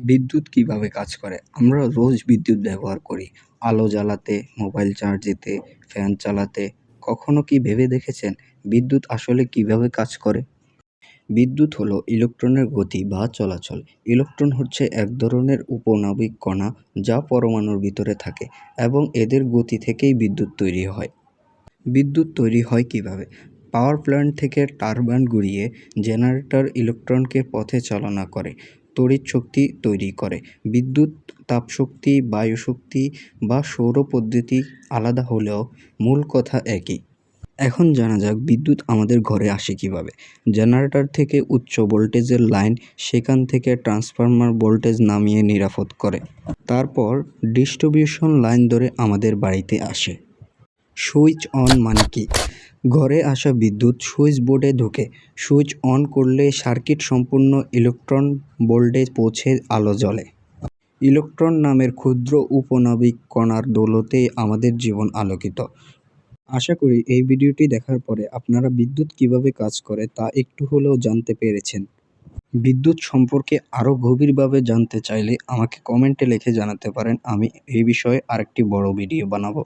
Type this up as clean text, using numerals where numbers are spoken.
বিদ্যুৎ কিভাবে কাজ করে? আমরা রোজ বিদ্যুৎ ব্যবহার করি। আলো জ্বালাতে, মোবাইল চার্জ দিতে, ফ্যান চালাতে। কখনো কি ভেবে দেখেছেন বিদ্যুৎ আসলে কিভাবে কাজ করে? বিদ্যুৎ হলো ইলেকট্রনের গতি বা চলাচল। ইলেকট্রন হচ্ছে এক ধরনের উপনাবিক কণা যা পরমাণুর ভিতরে থাকে এবং এদের গতি থেকেই বিদ্যুৎ তৈরি হয়। বিদ্যুৎ তৈরি হয় কিভাবে? পাওয়ার প্ল্যান্ট থেকে টারবাইন ঘুরিয়ে জেনারেটর ইলেকট্রনকে পথে চালনা করে তড়িৎ শক্তি তৈরি করে। বিদ্যুৎ তাপশক্তি, বায়ুশক্তি বা সৌর পদ্ধতি আলাদা হলেও মূল কথা একই। এখন জানা যাক বিদ্যুৎ আমাদের ঘরে আসে কিভাবে। জেনারেটর থেকে উচ্চ ভোল্টেজের লাইন, সেখান থেকে ট্রান্সফরমার ভোল্টেজ নামিয়ে নিরাপদ করে। তারপর ডিস্ট্রিবিউশন লাইন ধরে আমাদের বাড়িতে আসে। সুইচ অন মানে কি? ঘরে আসা বিদ্যুৎ সুইচ বোর্ডে ঢোকে। সুইচ অন করলে সার্কিট সম্পূর্ণ ইলেকট্রন ভোল্টেজ পৌঁছে আলো জ্বলে। ইলেকট্রন নামের ক্ষুদ্র উপনাবিক কণার দৌলতেই আমাদের জীবন আলোকিত। আশা করি এই ভিডিওটি দেখার পরে আপনারা বিদ্যুৎ কিভাবে কাজ করে তা একটু হলেও জানতে পেরেছেন। বিদ্যুৎ সম্পর্কে আরও গভীরভাবে জানতে চাইলে আমাকে কমেন্টে লিখে জানাতে পারেন। আমি এই বিষয়ে আরেকটি বড় ভিডিও বানাবো।